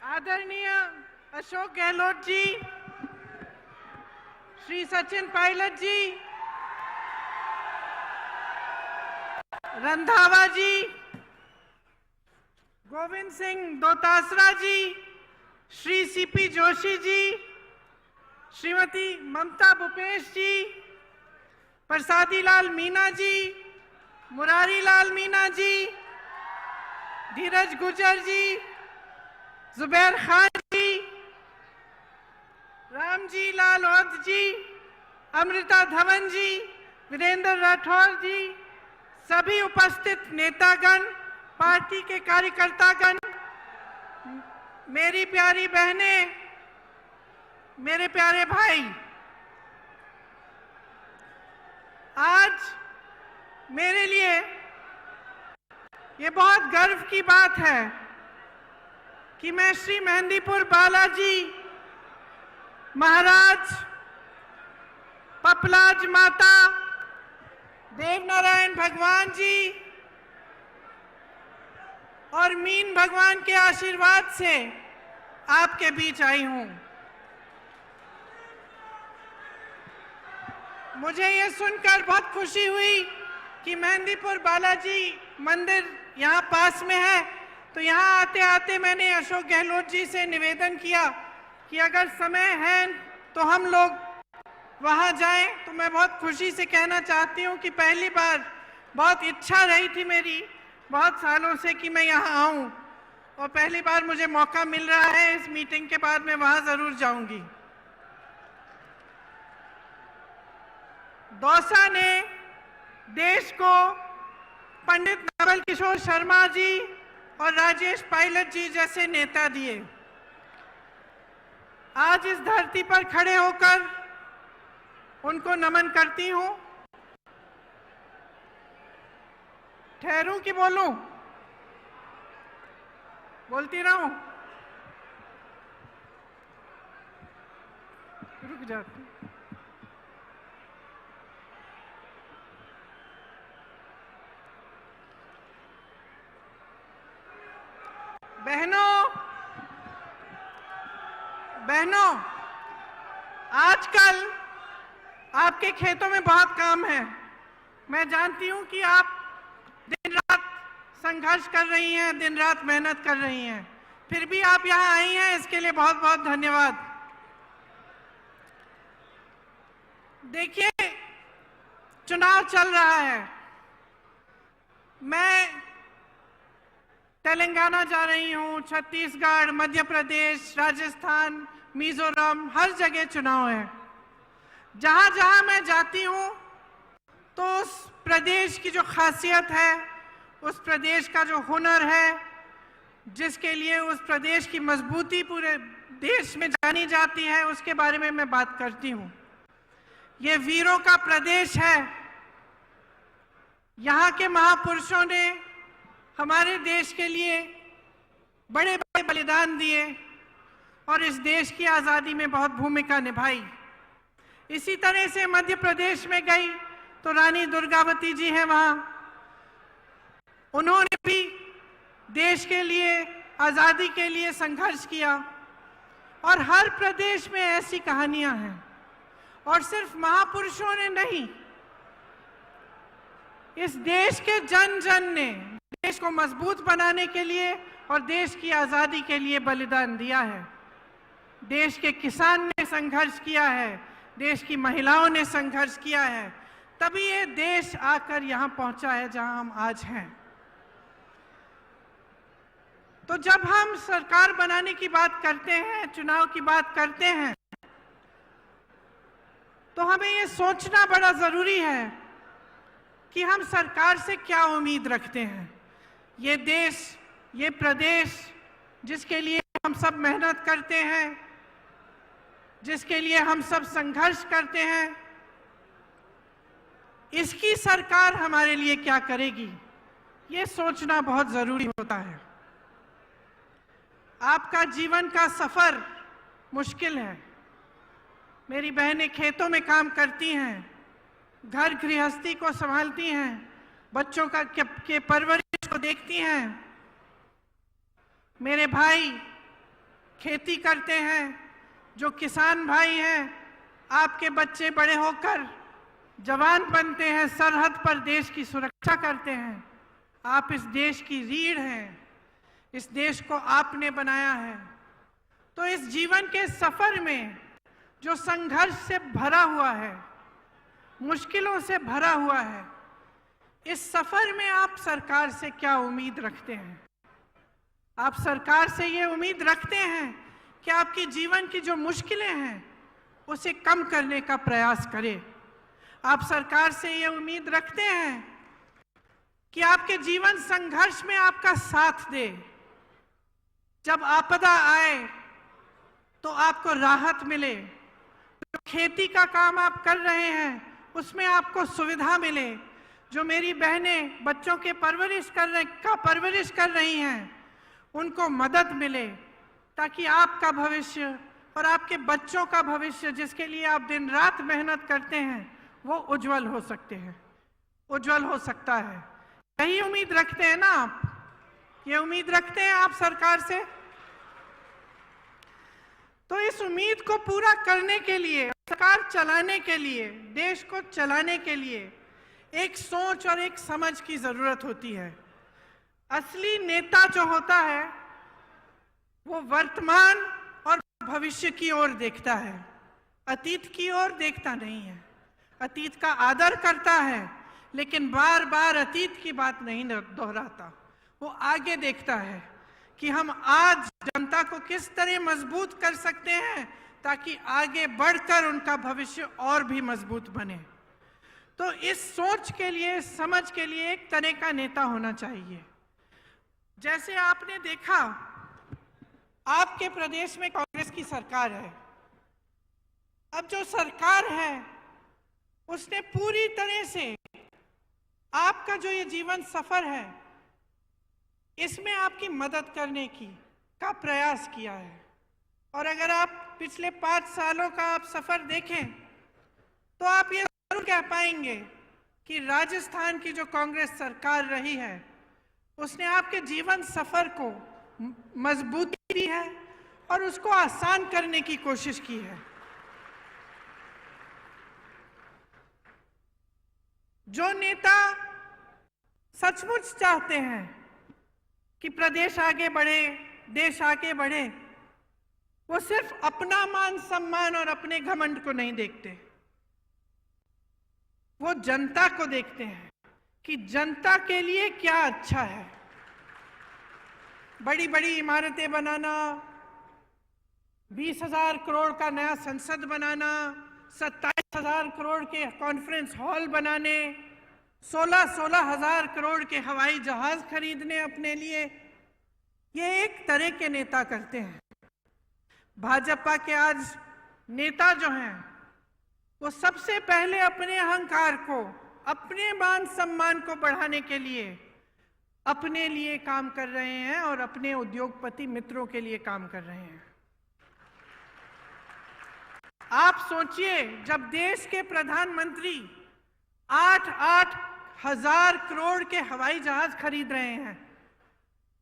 आदरणीय अशोक गहलोत जी, श्री सचिन पायलट जी, रंधावा जी, गोविंद सिंह दोतासरा जी, श्री सीपी जोशी जी, श्रीमती ममता भूपेश जी, प्रसादी लाल मीना जी, मुरारी लाल मीना जी, धीरज गुर्जर जी, जुबैर खान जी, रामजी लाल औध जी, अमृता धवन जी, वीरेंद्र राठौर जी, सभी उपस्थित नेतागण, पार्टी के कार्यकर्तागण, मेरी प्यारी बहनें, मेरे प्यारे भाई, आज मेरे लिए ये बहुत गर्व की बात है कि मैं श्री मेहंदीपुर बालाजी महाराज, पपलाज माता, देवनारायण भगवान जी और मीन भगवान के आशीर्वाद से आपके बीच आई हूं। मुझे ये सुनकर बहुत खुशी हुई कि मेहंदीपुर बालाजी मंदिर यहाँ पास में है, तो यहाँ आते आते मैंने अशोक गहलोत जी से निवेदन किया कि अगर समय है तो हम लोग वहाँ जाएं। तो मैं बहुत खुशी से कहना चाहती हूँ कि पहली बार बहुत इच्छा रही थी मेरी बहुत सालों से कि मैं यहाँ आऊँ, और पहली बार मुझे मौका मिल रहा है। इस मीटिंग के बाद मैं वहाँ ज़रूर जाऊँगी। दौसा ने देश को पंडित नवल किशोर शर्मा जी और राजेश पायलट जी जैसे नेता दिए। आज इस धरती पर खड़े होकर उनको नमन करती हूं। ठहरूं कि बोलूं? बोलती रहूं? रुक जाती। बहनों, आजकल आपके खेतों में बहुत काम है। मैं जानती हूं कि आप दिन रात संघर्ष कर रही हैं, दिन रात मेहनत कर रही हैं, फिर भी आप यहां आई हैं, इसके लिए बहुत बहुत धन्यवाद। देखिए, चुनाव चल रहा है। मैं तेलंगाना जा रही हूँ, छत्तीसगढ़, मध्य प्रदेश, राजस्थान, मिजोरम, हर जगह चुनाव है। जहाँ जहाँ मैं जाती हूँ तो उस प्रदेश की जो खासियत है, उस प्रदेश का जो हुनर है, जिसके लिए उस प्रदेश की मजबूती पूरे देश में जानी जाती है, उसके बारे में मैं बात करती हूँ। ये वीरों का प्रदेश है। यहाँ के महापुरुषों ने हमारे देश के लिए बड़े बड़े बलिदान दिए और इस देश की आज़ादी में बहुत भूमिका निभाई। इसी तरह से मध्य प्रदेश में गई तो रानी दुर्गावती जी हैं वहाँ, उन्होंने भी देश के लिए, आज़ादी के लिए संघर्ष किया। और हर प्रदेश में ऐसी कहानियाँ हैं। और सिर्फ महापुरुषों ने नहीं, इस देश के जन जन ने देश को मजबूत बनाने के लिए और देश की आज़ादी के लिए बलिदान दिया है। देश के किसान ने संघर्ष किया है, देश की महिलाओं ने संघर्ष किया है, तभी ये देश आकर यहाँ पहुँचा है जहाँ हम आज हैं। तो जब हम सरकार बनाने की बात करते हैं, चुनाव की बात करते हैं, तो हमें ये सोचना बड़ा ज़रूरी है कि हम सरकार से क्या उम्मीद रखते हैं। ये देश, ये प्रदेश जिसके लिए हम सब मेहनत करते हैं, जिसके लिए हम सब संघर्ष करते हैं, इसकी सरकार हमारे लिए क्या करेगी, ये सोचना बहुत ज़रूरी होता है। आपका जीवन का सफ़र मुश्किल है। मेरी बहनें खेतों में काम करती हैं, घर गृहस्थी को संभालती हैं, बच्चों के परवरिश को देखती हैं। मेरे भाई खेती करते हैं, जो किसान भाई हैं, आपके बच्चे बड़े होकर जवान बनते हैं, सरहद पर देश की सुरक्षा करते हैं। आप इस देश की रीढ़ हैं, इस देश को आपने बनाया है। तो इस जीवन के सफर में जो संघर्ष से भरा हुआ है, मुश्किलों से भरा हुआ है, इस सफर में आप सरकार से क्या उम्मीद रखते हैं? आप सरकार से ये उम्मीद रखते हैं कि आपके जीवन की जो मुश्किलें हैं उसे कम करने का प्रयास करे। आप सरकार से ये उम्मीद रखते हैं कि आपके जीवन संघर्ष में आपका साथ दे। जब आपदा आए तो आपको राहत मिले। जो खेती का काम आप कर रहे हैं उसमें आपको सुविधा मिले। जो मेरी बहनें बच्चों के परवरिश कर रही हैं उनको मदद मिले, ताकि आपका भविष्य और आपके बच्चों का भविष्य, जिसके लिए आप दिन रात मेहनत करते हैं, वो उज्जवल हो सकता है। यही उम्मीद रखते हैं ना आप? ये उम्मीद रखते हैं आप सरकार से? तो इस उम्मीद को पूरा करने के लिए, सरकार चलाने के लिए, देश को चलाने के लिए एक सोच और एक समझ की जरूरत होती है। असली नेता जो होता है वो वर्तमान और भविष्य की ओर देखता है, अतीत की ओर देखता नहीं है। अतीत का आदर करता है लेकिन बार बार अतीत की बात नहीं दोहराता। वो आगे देखता है कि हम आज जनता को किस तरह मजबूत कर सकते हैं ताकि आगे बढ़कर उनका भविष्य और भी मजबूत बने। तो इस सोच के लिए, समझ के लिए एक तरह का नेता होना चाहिए। जैसे आपने देखा, आपके प्रदेश में कांग्रेस की सरकार है। अब जो सरकार है उसने पूरी तरह से आपका जो ये जीवन सफर है इसमें आपकी मदद करने का प्रयास किया है। और अगर आप पिछले 5 सालों का आप सफर देखें तो आप ये जरूर कह पाएंगे कि राजस्थान की जो कांग्रेस सरकार रही है उसने आपके जीवन सफर को मजबूती दी है और उसको आसान करने की कोशिश की है। जो नेता सचमुच चाहते हैं कि प्रदेश आगे बढ़े, देश आगे बढ़े, वो सिर्फ अपना मान सम्मान और अपने घमंड को नहीं देखते, वो जनता को देखते हैं कि जनता के लिए क्या अच्छा है। बड़ी बड़ी इमारतें बनाना, 20,000 करोड़ का नया संसद बनाना, 27,000 करोड़ के कॉन्फ्रेंस हॉल बनाने, 16,000 करोड़ के हवाई जहाज खरीदने अपने लिए, ये एक तरह के नेता करते हैं। भाजपा के आज नेता जो हैं वो सबसे पहले अपने अहंकार को, अपने मान सम्मान को बढ़ाने के लिए अपने लिए काम कर रहे हैं और अपने उद्योगपति मित्रों के लिए काम कर रहे हैं। आप सोचिए, जब देश के प्रधानमंत्री 8-8 हजार करोड़ के हवाई जहाज खरीद रहे हैं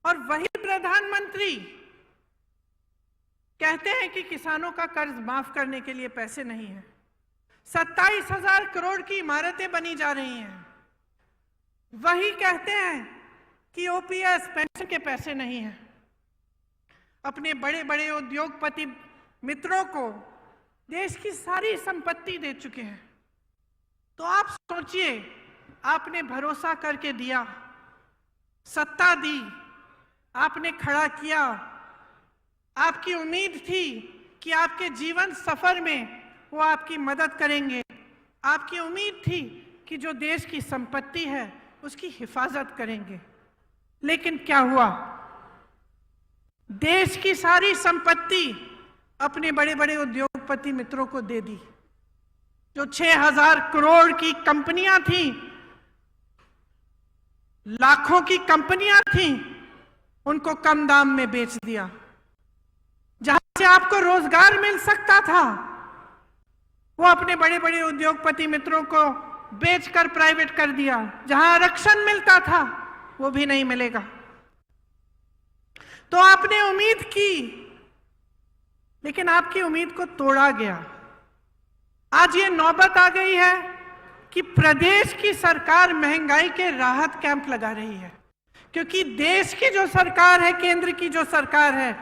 और वही प्रधानमंत्री कहते हैं कि किसानों का कर्ज माफ करने के लिए पैसे नहीं है, 27,000 करोड़ की इमारतें बनी जा रही हैं, वही कहते हैं कि ओपीएस पेंशन के पैसे नहीं हैं। अपने बड़े बड़े उद्योगपति मित्रों को देश की सारी संपत्ति दे चुके हैं। तो आप सोचिए, आपने भरोसा करके दिया, सत्ता दी, आपने खड़ा किया, आपकी उम्मीद थी कि आपके जीवन सफर में वो आपकी मदद करेंगे, आपकी उम्मीद थी कि जो देश की संपत्ति है उसकी हिफाजत करेंगे। लेकिन क्या हुआ? देश की सारी संपत्ति अपने बड़े बड़े उद्योगपति मित्रों को दे दी। जो 6,000 करोड़ की कंपनियां थी, लाखों की कंपनियां थी, उनको कम दाम में बेच दिया। जहां से आपको रोजगार मिल सकता था वो अपने बड़े बड़े उद्योगपति मित्रों को बेचकर प्राइवेट कर दिया। जहां आरक्षण मिलता था वो भी नहीं मिलेगा। तो आपने उम्मीद की लेकिन आपकी उम्मीद को तोड़ा गया। आज ये नौबत आ गई है कि प्रदेश की सरकार महंगाई के राहत कैंप लगा रही है, क्योंकि देश की जो सरकार है, केंद्र की जो सरकार है,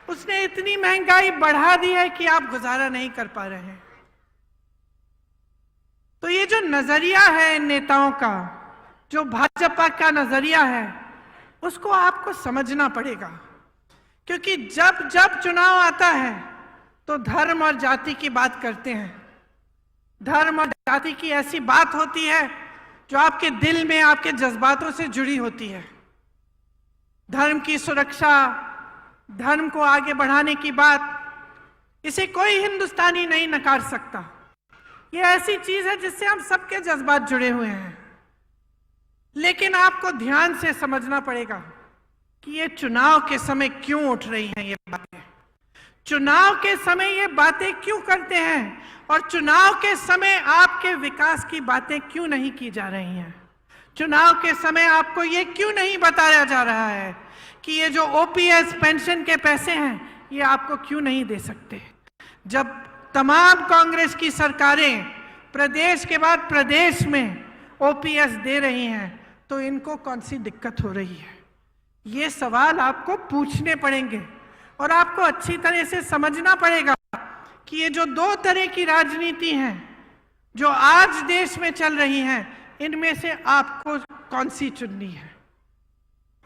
उसने इतनी महंगाई बढ़ा दी है कि आप गुजारा नहीं कर पा रहे हैं। तो ये जो नजरिया है इन नेताओं का, जो भाजपा का नजरिया है, उसको आपको समझना पड़ेगा, क्योंकि जब जब चुनाव आता है तो धर्म और जाति की बात करते हैं। धर्म और जाति की ऐसी बात होती है जो आपके दिल में, आपके जज्बातों से जुड़ी होती है। धर्म की सुरक्षा, धर्म को आगे बढ़ाने की बात, इसे कोई हिंदुस्तानी नहीं नकार सकता। यह ऐसी चीज है जिससे हम सबके जज्बात जुड़े हुए हैं। लेकिन आपको ध्यान से समझना पड़ेगा कि ये चुनाव के समय क्यों उठ रही हैं ये बातें, चुनाव के समय ये बातें क्यों करते हैं, और चुनाव के समय आपके विकास की बातें क्यों नहीं की जा रही हैं। चुनाव के समय आपको ये क्यों नहीं बताया जा रहा है कि ये जो ओपीएस पेंशन के पैसे हैं ये आपको क्यों नहीं दे सकते। जब तमाम कांग्रेस की सरकारें प्रदेश के बाद प्रदेश में ओपीएस दे रही हैं तो इनको कौन सी दिक्कत हो रही है, ये सवाल आपको पूछने पड़ेंगे। और आपको अच्छी तरह से समझना पड़ेगा कि ये जो दो तरह की राजनीति हैं जो आज देश में चल रही हैं, इनमें से आपको कौन सी चुननी है।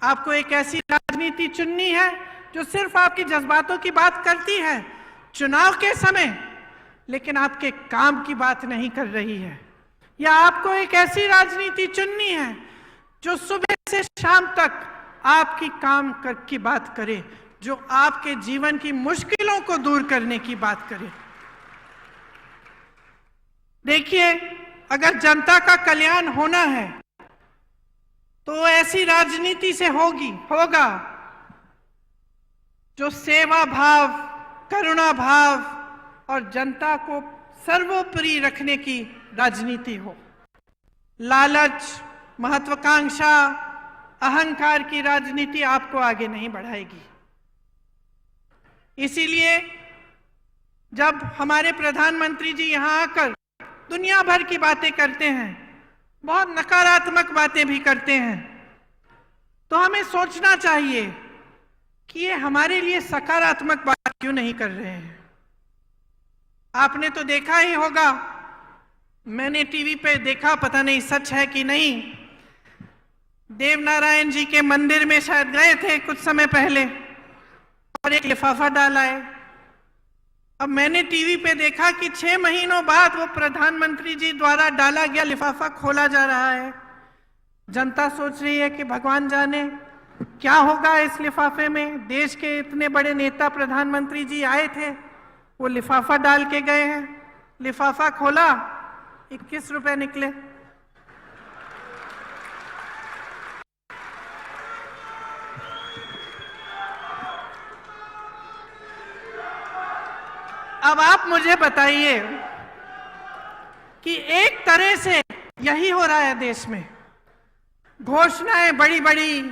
आपको एक ऐसी राजनीति चुननी है जो सिर्फ आपके जज्बातों की बात करती है चुनाव के समय, लेकिन आपके काम की बात नहीं कर रही है, या आपको एक ऐसी राजनीति चुननी है जो सुबह से शाम तक आपकी काम की बात करे, जो आपके जीवन की मुश्किलों को दूर करने की बात करे। देखिए, अगर जनता का कल्याण होना है तो ऐसी राजनीति से होगा जो सेवा भाव, करुणा भाव और जनता को सर्वोपरि रखने की राजनीति हो। लालच, महत्वाकांक्षा, अहंकार की राजनीति आपको आगे नहीं बढ़ाएगी। इसीलिए जब हमारे प्रधानमंत्री जी यहाँ आकर दुनिया भर की बातें करते हैं, बहुत नकारात्मक बातें भी करते हैं, तो हमें सोचना चाहिए कि ये हमारे लिए सकारात्मक बात क्यों नहीं कर रहे हैं। आपने तो देखा ही होगा, मैंने टीवी पे देखा, पता नहीं सच है कि नहीं, देवनारायण जी के मंदिर में शायद गए थे कुछ समय पहले और एक लिफाफा डाला है। अब मैंने टीवी पे देखा कि 6 महीनों बाद वो प्रधानमंत्री जी द्वारा डाला गया लिफाफा खोला जा रहा है। जनता सोच रही है कि भगवान जाने क्या होगा इस लिफाफे में। देश के इतने बड़े नेता प्रधानमंत्री जी आए थे, वो लिफाफा डाल के गए हैं। लिफाफा खोला, 21 रुपए निकले। अब आप मुझे बताइए कि एक तरह से यही हो रहा है देश में। घोषणाएं बड़ी बड़ी,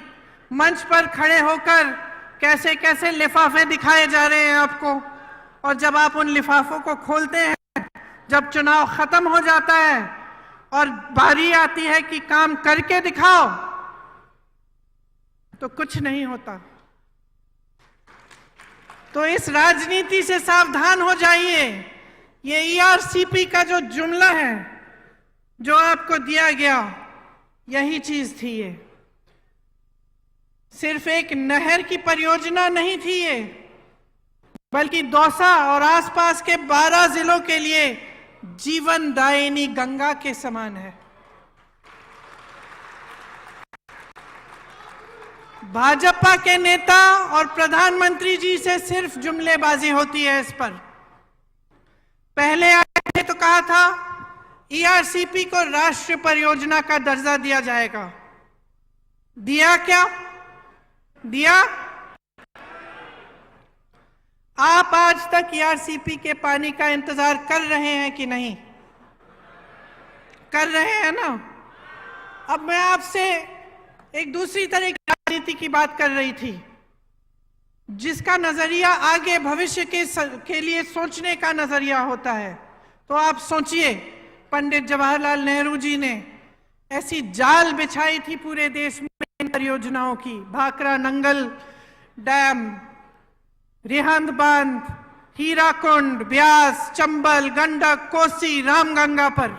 मंच पर खड़े होकर कैसे कैसे लिफाफे दिखाए जा रहे हैं आपको, और जब आप उन लिफाफों को खोलते हैं, जब चुनाव खत्म हो जाता है और बारी आती है कि काम करके दिखाओ, तो कुछ नहीं होता। तो इस राजनीति से सावधान हो जाइए। ये ईआरसीपी का जो जुमला है जो आपको दिया गया, यही चीज थी। ये सिर्फ एक नहर की परियोजना नहीं थी ये, बल्कि दौसा और आसपास के 12 जिलों के लिए जीवनदायिनी गंगा के समान है। भाजपा के नेता और प्रधानमंत्री जी से सिर्फ जुमलेबाजी होती है इस पर। पहले आए थे तो कहा था ईआरसीपी को राष्ट्रीय परियोजना का दर्जा दिया जाएगा। दिया क्या? दिया? आप आज तक ईआरसीपी के पानी का इंतजार कर रहे हैं कि नहीं? कर रहे हैं ना। अब मैं आपसे एक दूसरी तरह की राजनीति की बात कर रही थी। जिसका नजरिया आगे भविष्य के लिए सोचने का नजरिया होता है। तो आप सोचिए, पंडित जवाहरलाल नेहरू जी ने ऐसी जाल बिछाई थी पूरे देश में परियोजनाओं की, भाखरा नंगल डैम, रिहंद बांध, हीराकुंड, ब्यास, चंबल, गंडक, कोसी, रामगंगा पर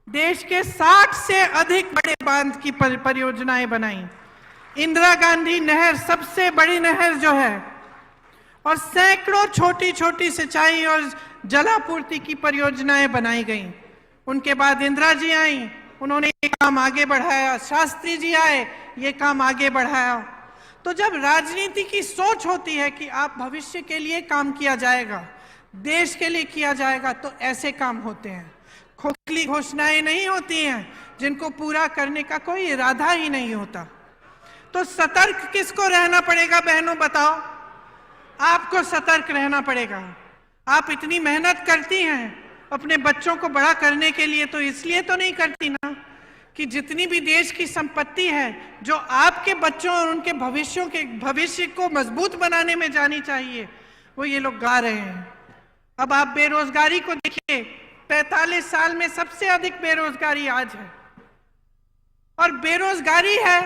देश के 60 से अधिक बड़े बांध की परियोजनाएं बनाई। इंदिरा गांधी नहर सबसे बड़ी नहर जो है, और सैकड़ों छोटी छोटी सिंचाई और जलापूर्ति की परियोजनाएं बनाई गई। उनके बाद इंदिरा जी आई, उन्होंने ये काम आगे बढ़ाया, शास्त्री जी आए, ये काम आगे बढ़ाया। तो जब राजनीति की सोच होती है कि आप भविष्य के लिए काम किया जाएगा, देश के लिए किया जाएगा, तो ऐसे काम होते हैं। खोखली घोषणाएं नहीं होती हैं जिनको पूरा करने का कोई इरादा ही नहीं होता। तो सतर्क किसको रहना पड़ेगा बहनों, बताओ? आपको सतर्क रहना पड़ेगा। आप इतनी मेहनत करती हैं अपने बच्चों को बड़ा करने के लिए, तो इसलिए तो नहीं करती ना कि जितनी भी देश की संपत्ति है जो आपके बच्चों और उनके भविष्य को मजबूत बनाने में जानी चाहिए, वो ये लोग गा रहे हैं। अब आप बेरोजगारी को देखिए, 45 साल में सबसे अधिक बेरोजगारी आज है। और बेरोजगारी है,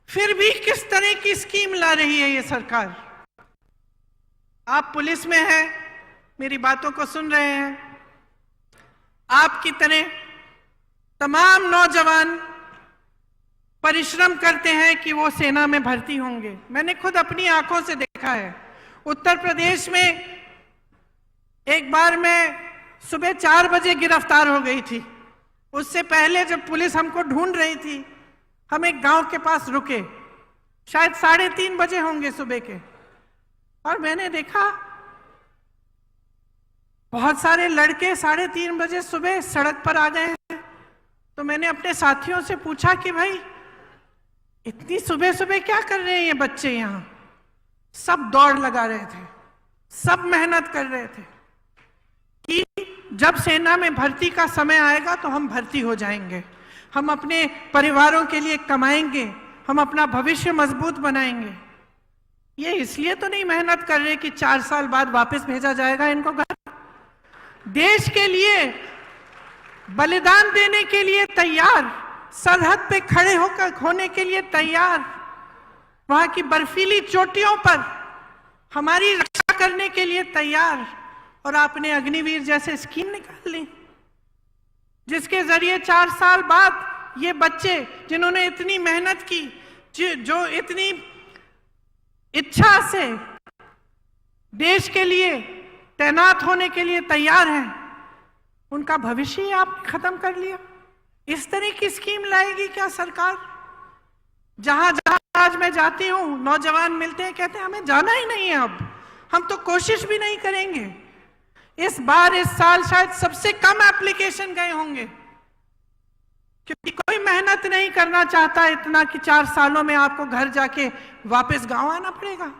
फिर भी किस तरह की स्कीम ला रही है ये सरकार। आप पुलिस में हैं, मेरी बातों को सुन रहे हैं, आपकी तरह तमाम नौजवान परिश्रम करते हैं कि वो सेना में भर्ती होंगे। मैंने खुद अपनी आंखों से देखा है। उत्तर प्रदेश में एक बार मैं सुबह 4 बजे गिरफ्तार हो गई थी। उससे पहले जब पुलिस हमको ढूंढ रही थी, हम एक गांव के पास रुके, शायद 3:30 बजे होंगे सुबह के, और मैंने देखा बहुत सारे लड़के 3:30 बजे सुबह सड़क पर आ गए हैं। तो मैंने अपने साथियों से पूछा कि भाई इतनी सुबह सुबह क्या कर रहे हैं ये बच्चे यहाँ? सब दौड़ लगा रहे थे, सब मेहनत कर रहे थे कि जब सेना में भर्ती का समय आएगा तो हम भर्ती हो जाएंगे, हम अपने परिवारों के लिए कमाएंगे, हम अपना भविष्य मजबूत बनाएंगे। ये इसलिए तो नहीं मेहनत कर रहे कि 4 साल बाद वापस भेजा जाएगा इनको घर। देश के लिए बलिदान देने के लिए तैयार, सरहद पे खड़े होकर होने के लिए तैयार, वहां की बर्फीली चोटियों पर हमारी रक्षा करने के लिए तैयार। और आपने अग्निवीर जैसे स्कीम निकाल ली, जिसके जरिए 4 साल बाद ये बच्चे जिन्होंने इतनी मेहनत की, जो इतनी इच्छा से देश के लिए तैनात होने के लिए तैयार हैं, उनका भविष्य ही आपने खत्म कर लिया। इस तरह की स्कीम लाएगी क्या सरकार? जहां जहां आज मैं जाती हूं, नौजवान मिलते हैं, कहते हैं हमें जाना ही नहीं है, अब हम तो कोशिश भी नहीं करेंगे। इस साल शायद सबसे कम एप्लीकेशन गए होंगे, क्योंकि कोई मेहनत नहीं करना चाहता इतना कि 4 सालों में आपको घर जाके वापस गांव आना पड़ेगा।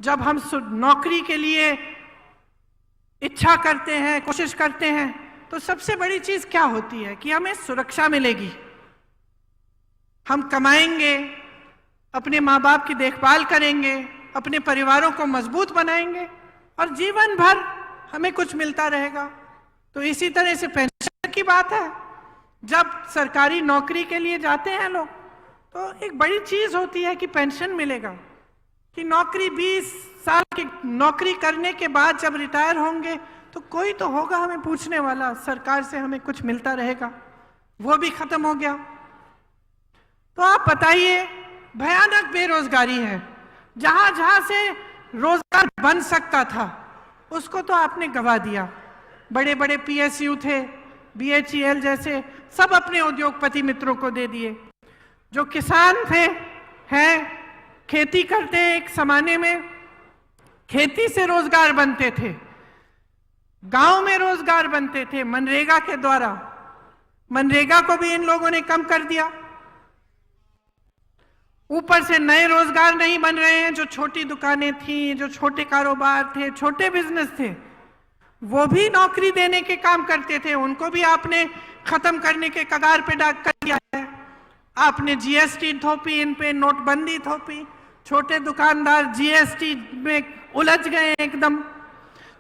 जब हम नौकरी के लिए इच्छा करते हैं, कोशिश करते हैं, तो सबसे बड़ी चीज क्या होती है कि हमें सुरक्षा मिलेगी, हम कमाएंगे, अपने माँ बाप की देखभाल करेंगे, अपने परिवारों को मजबूत बनाएंगे और जीवन भर हमें कुछ मिलता रहेगा। तो इसी तरह से पेंशन की बात है, जब सरकारी नौकरी के लिए जाते हैं लोग, तो एक बड़ी चीज होती है कि पेंशन मिलेगा, कि नौकरी 20 साल की नौकरी करने के बाद जब रिटायर होंगे तो कोई तो होगा हमें पूछने वाला, सरकार से हमें कुछ मिलता रहेगा। वो भी खत्म हो गया। तो आप बताइए, भयानक बेरोजगारी है। जहां जहां से रोजगार बन सकता था उसको तो आपने गवा दिया। बड़े बड़े PSU थे, BHEL जैसे, सब अपने उद्योगपति मित्रों को दे दिए। जो किसान थे, हैं, खेती करते हैं, एक जमाने में खेती से रोजगार बनते थे, गांव में रोजगार बनते थे मनरेगा के द्वारा। मनरेगा को भी इन लोगों ने कम कर दिया। ऊपर से नए रोजगार नहीं बन रहे हैं। जो छोटी दुकानें थी, जो छोटे कारोबार थे, छोटे बिजनेस थे, वो भी नौकरी देने के काम करते थे, उनको भी आपने खत्म करने के कगार पे डाक कर दिया है। आपने GST थोपी, इन पे नोटबंदी थोपी। छोटे दुकानदार जीएसटी में उलझ गए एकदम।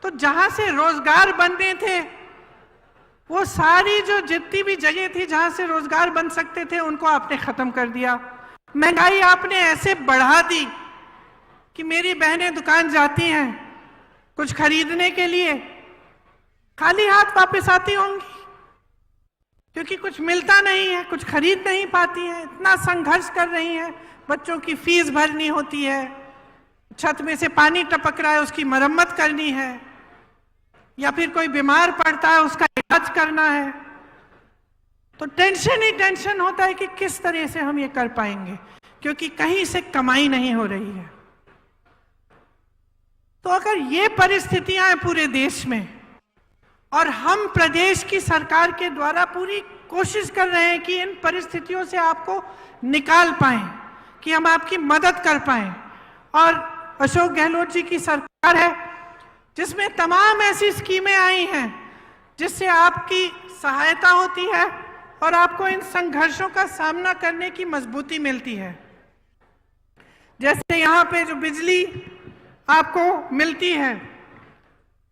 तो जहां से रोजगार बनने थे, वो सारी जो जितनी भी जगह थी जहां से रोजगार बन सकते थे, उनको आपने खत्म कर दिया। महंगाई आपने ऐसे बढ़ा दी कि मेरी बहनें दुकान जाती हैं कुछ खरीदने के लिए, खाली हाथ वापस आती होंगी, क्योंकि कुछ मिलता नहीं है, कुछ खरीद नहीं पाती हैं, इतना संघर्ष कर रही हैं। बच्चों की फीस भरनी होती है, छत में से पानी टपक रहा है उसकी मरम्मत करनी है, या फिर कोई बीमार पड़ता है उसका इलाज करना है। तो टेंशन ही टेंशन होता है कि किस तरह से हम ये कर पाएंगे, क्योंकि कहीं से कमाई नहीं हो रही है। तो अगर ये परिस्थितियां हैं पूरे देश में, और हम प्रदेश की सरकार के द्वारा पूरी कोशिश कर रहे हैं कि इन परिस्थितियों से आपको निकाल पाएं, कि हम आपकी मदद कर पाएं, और अशोक गहलोत जी की सरकार है जिसमें तमाम ऐसी स्कीमें आई हैं जिससे आपकी सहायता होती है और आपको इन संघर्षों का सामना करने की मजबूती मिलती है। जैसे यहाँ पे जो बिजली आपको मिलती है,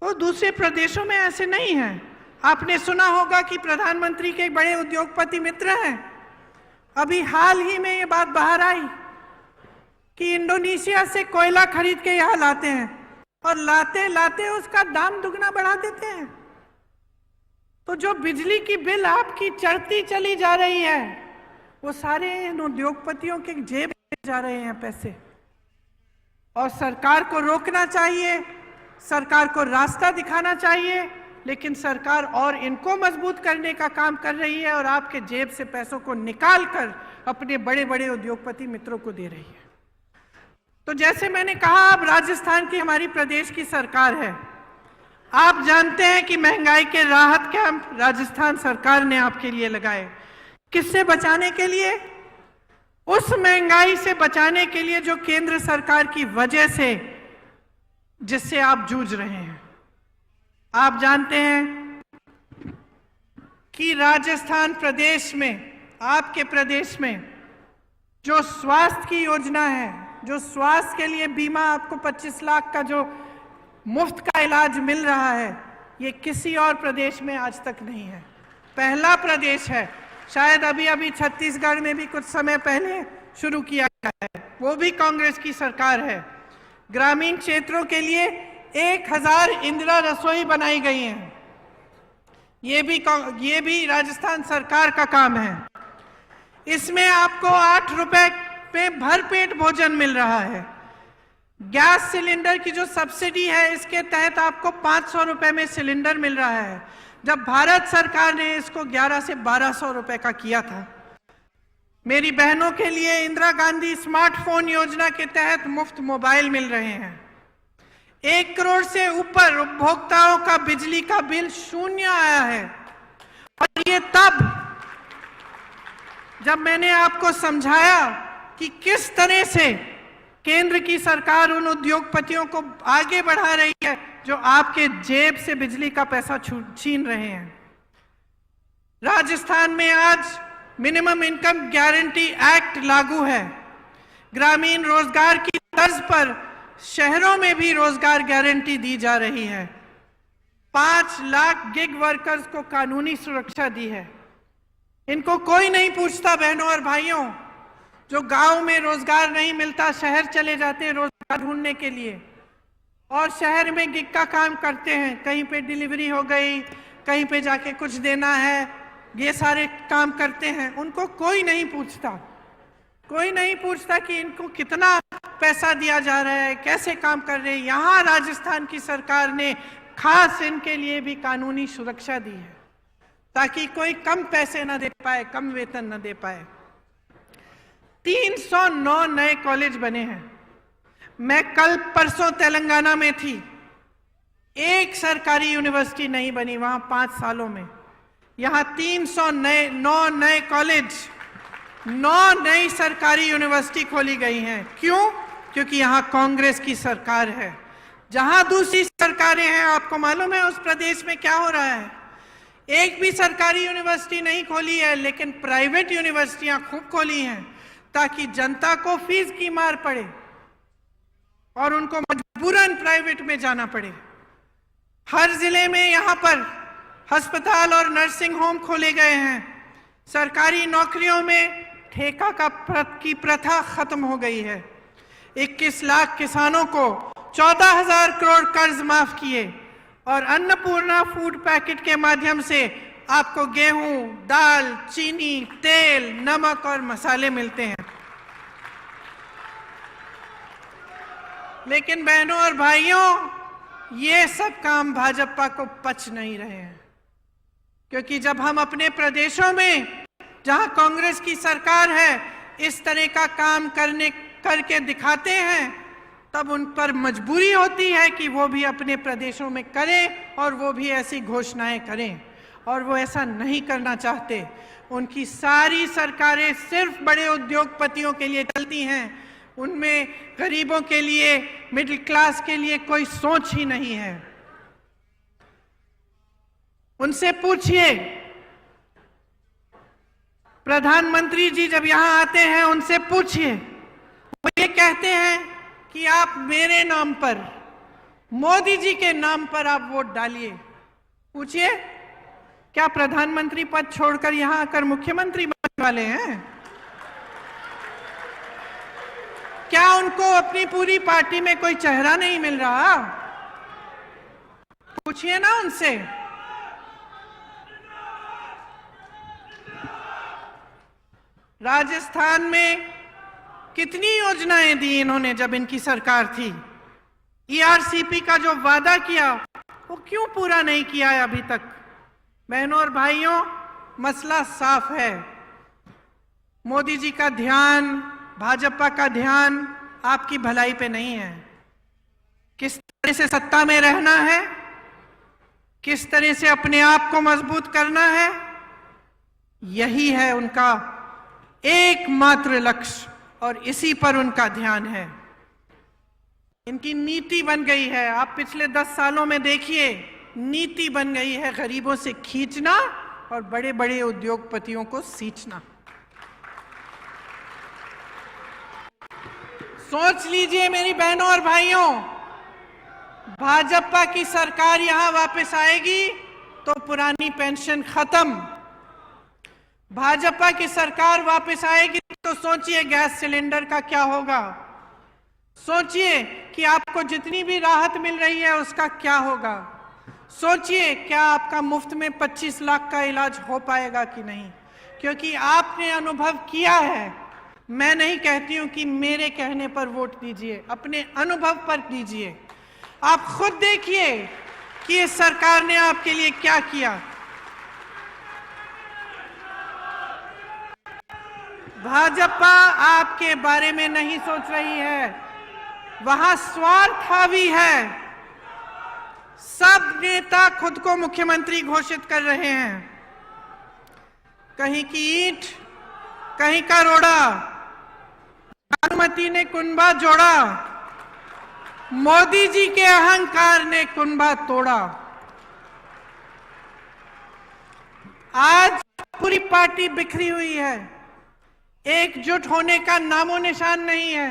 वो दूसरे प्रदेशों में ऐसे नहीं है। आपने सुना होगा कि प्रधानमंत्री के एक बड़े उद्योगपति मित्र हैं, अभी हाल ही में ये बात बाहर आई कि इंडोनेशिया से कोयला खरीद के यहाँ लाते हैं और लाते लाते उसका दाम दुगना बढ़ा देते हैं। तो जो बिजली की बिल आपकी चढ़ती चली जा रही है, वो सारे इन उद्योगपतियों के जेब में जा रहे हैं पैसे। और सरकार को रोकना चाहिए, सरकार को रास्ता दिखाना चाहिए, लेकिन सरकार और इनको मजबूत करने का काम कर रही है और आपके जेब से पैसों को निकाल कर अपने बड़े बड़े उद्योगपति मित्रों को दे रही है। तो जैसे मैंने कहा, अब राजस्थान की हमारी प्रदेश की सरकार है। आप जानते हैं कि महंगाई के राहत कैंप राजस्थान सरकार ने आपके लिए लगाए। किससे बचाने के लिए? उस महंगाई से बचाने के लिए जो केंद्र सरकार की वजह से, जिससे आप जूझ रहे हैं। आप जानते हैं कि राजस्थान प्रदेश में, आपके प्रदेश में जो स्वास्थ्य की योजना है, जो स्वास्थ्य के लिए बीमा आपको 25 लाख का जो मुफ्त का इलाज मिल रहा है, ये किसी और प्रदेश में आज तक नहीं है। पहला प्रदेश है। शायद अभी अभी छत्तीसगढ़ में भी कुछ समय पहले शुरू किया गया है, वो भी कांग्रेस की सरकार है। ग्रामीण क्षेत्रों के लिए 1000 इंदिरा रसोई बनाई गई हैं। ये भी राजस्थान सरकार का काम है। इसमें आपको 8 रुपए पे भरपेट भोजन मिल रहा है। गैस सिलेंडर की जो सब्सिडी है, इसके तहत आपको 500 रुपए में सिलेंडर मिल रहा है, जब भारत सरकार ने इसको 1100 से 1200 रुपए का किया था। मेरी बहनों के लिए इंदिरा गांधी स्मार्टफोन योजना के तहत मुफ्त मोबाइल मिल रहे हैं। 1 करोड़ से ऊपर उपभोक्ताओं का बिजली का बिल शून्य आया है। और ये तब जब मैंने आपको समझाया कि किस तरह से केंद्र की सरकार उन उद्योगपतियों को आगे बढ़ा रही है जो आपके जेब से बिजली का पैसा छीन रहे हैं। राजस्थान में आज मिनिमम इनकम गारंटी एक्ट लागू है। ग्रामीण रोजगार की तर्ज पर शहरों में भी रोजगार गारंटी दी जा रही है। 5 लाख गिग वर्कर्स को कानूनी सुरक्षा दी है। इनको कोई नहीं पूछता, बहनों और भाइयों। जो गांव में रोजगार नहीं मिलता, शहर चले जाते हैं रोजगार ढूंढने के लिए, और शहर में गिग का काम करते हैं। कहीं पे डिलीवरी हो गई, कहीं पे जाके कुछ देना है, ये सारे काम करते हैं। उनको कोई नहीं पूछता, कोई नहीं पूछता कि इनको कितना पैसा दिया जा रहा है, कैसे काम कर रहे हैं। यहाँ राजस्थान की सरकार ने खास इनके लिए भी कानूनी सुरक्षा दी है, ताकि कोई कम पैसे न दे पाए, कम वेतन न दे पाए। 309 नए कॉलेज बने हैं। मैं कल परसों तेलंगाना में थी, एक सरकारी यूनिवर्सिटी नहीं बनी वहां 5 सालों में। यहां 309 नए कॉलेज, 9 नई सरकारी यूनिवर्सिटी खोली गई हैं। क्यों? क्योंकि यहां कांग्रेस की सरकार है। जहां दूसरी सरकारें हैं, आपको मालूम है उस प्रदेश में क्या हो रहा है। एक भी सरकारी यूनिवर्सिटी नहीं खोली है, लेकिन प्राइवेट यूनिवर्सिटियां खूब खोली हैं, ताकि जनता को फीस की मार पड़े। और उनको मजबूरन प्राइवेट में जाना पड़े। हर जिले में यहाँ पर अस्पताल और नर्सिंग होम खोले गए हैं। सरकारी नौकरियों में ठेका की प्रथा खत्म हो गई है। 21 लाख किसानों को 14,000 करोड़ कर्ज माफ किए और अन्नपूर्णा फूड पैकेट के माध्यम से आपको गेहूं, दाल, चीनी, तेल, नमक और मसाले मिलते हैं। लेकिन बहनों और भाइयों, ये सब काम भाजपा को पच नहीं रहे हैं, क्योंकि जब हम अपने प्रदेशों में जहां कांग्रेस की सरकार है इस तरह का काम करके दिखाते हैं, तब उन पर मजबूरी होती है कि वो भी अपने प्रदेशों में करें और वो भी ऐसी घोषणाएं करें, और वो ऐसा नहीं करना चाहते। उनकी सारी सरकारें सिर्फ बड़े उद्योगपतियों के लिए चलती हैं, उनमें गरीबों के लिए, मिडिल क्लास के लिए कोई सोच ही नहीं है। उनसे पूछिए, प्रधानमंत्री जी जब यहां आते हैं उनसे पूछिए, वो ये कहते हैं कि आप मेरे नाम पर, मोदी जी के नाम पर आप वोट डालिए। पूछिए, क्या प्रधानमंत्री पद छोड़कर यहां आकर मुख्यमंत्री बनने वाले हैं? क्या उनको अपनी पूरी पार्टी में कोई चेहरा नहीं मिल रहा? पूछिए ना उनसे। राजस्थान में कितनी योजनाएं दी इन्होंने जब इनकी सरकार थी। ईआरसीपी का जो वादा किया वो क्यों पूरा नहीं किया है अभी तक? बहनों और भाइयों, मसला साफ है। मोदी जी का ध्यान, भाजपा का ध्यान आपकी भलाई पे नहीं है। किस तरह से सत्ता में रहना है, किस तरह से अपने आप को मजबूत करना है, यही है उनका एकमात्र लक्ष्य और इसी पर उनका ध्यान है। इनकी नीति बन गई है, आप पिछले 10 सालों में देखिए, नीति बन गई है गरीबों से खींचना और बड़े बड़े उद्योगपतियों को सींचना। सोच लीजिए मेरी बहनों और भाइयों, भाजपा की सरकार यहां वापस आएगी तो पुरानी पेंशन खत्म। भाजपा की सरकार वापस आएगी तो सोचिए गैस सिलेंडर का क्या होगा। सोचिए कि आपको जितनी भी राहत मिल रही है उसका क्या होगा। सोचिए क्या आपका मुफ्त में 25 लाख का इलाज हो पाएगा कि नहीं, क्योंकि आपने अनुभव किया है। मैं नहीं कहती हूं कि मेरे कहने पर वोट दीजिए, अपने अनुभव पर दीजिए। आप खुद देखिए कि इस सरकार ने आपके लिए क्या किया। भाजपा आपके बारे में नहीं सोच रही है, वहां स्वार्थ हावी है। सब नेता खुद को मुख्यमंत्री घोषित कर रहे हैं। कहीं की ईंट, कहीं का रोड़ा, अनुमति ने कुनबा जोड़ा, मोदी जी के अहंकार ने कुनबा तोड़ा। आज पूरी पार्टी बिखरी हुई है, एकजुट होने का नामो निशान नहीं है।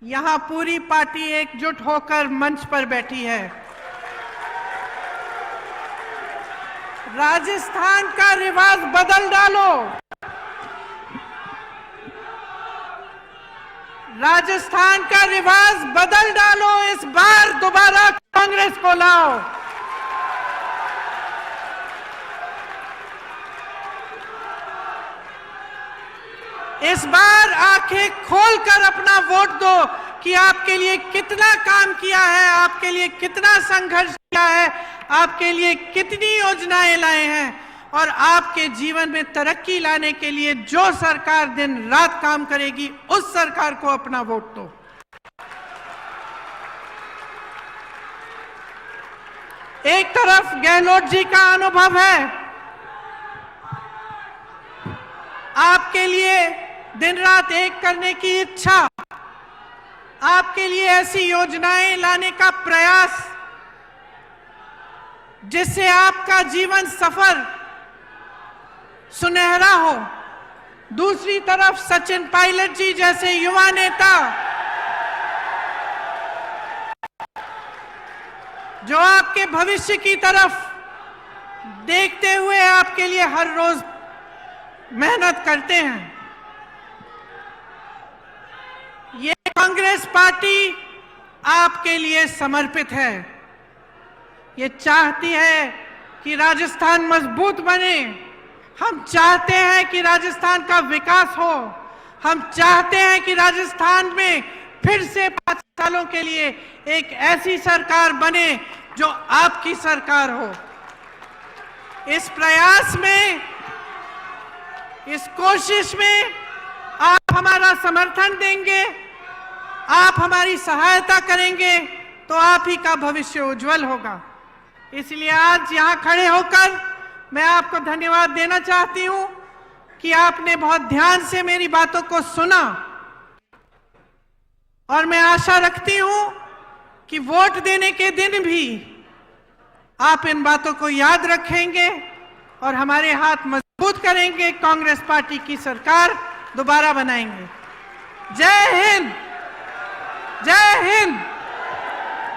यहां पूरी पार्टी एकजुट होकर मंच पर बैठी है। राजस्थान का रिवाज बदल डालो। राजस्थान का रिवाज बदल डालो। इस बार दोबारा कांग्रेस को लाओ। इस बार आंखें खोलकर अपना वोट दो कि आपके लिए कितना काम किया है, आपके लिए कितना संघर्ष किया है, आपके लिए कितनी योजनाएं लाए हैं, और आपके जीवन में तरक्की लाने के लिए जो सरकार दिन रात काम करेगी उस सरकार को अपना वोट दो। एक तरफ गहलोत जी का अनुभव है, आपके लिए दिन रात एक करने की इच्छा, आपके लिए ऐसी योजनाएं लाने का प्रयास जिससे आपका जीवन सफर सुनहरा हो। दूसरी तरफ सचिन पायलट जी जैसे युवा नेता जो आपके भविष्य की तरफ देखते हुए आपके लिए हर रोज मेहनत करते हैं। ये कांग्रेस पार्टी आपके लिए समर्पित है। ये चाहती है कि राजस्थान मजबूत बने। हम चाहते हैं कि राजस्थान का विकास हो। हम चाहते हैं कि राजस्थान में फिर से 5 सालों के लिए एक ऐसी सरकार बने जो आपकी सरकार हो। इस प्रयास में, इस कोशिश में आप हमारा समर्थन देंगे, आप हमारी सहायता करेंगे तो आप ही का भविष्य उज्जवल होगा। इसलिए आज यहाँ खड़े होकर मैं आपको धन्यवाद देना चाहती हूँ कि आपने बहुत ध्यान से मेरी बातों को सुना और मैं आशा रखती हूँ कि वोट देने के दिन भी आप इन बातों को याद रखेंगे और हमारे हाथ मजबूत करेंगे, कांग्रेस पार्टी की सरकार दोबारा बनाएंगे। जय हिंद, जय हिंद,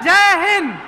जय हिंद।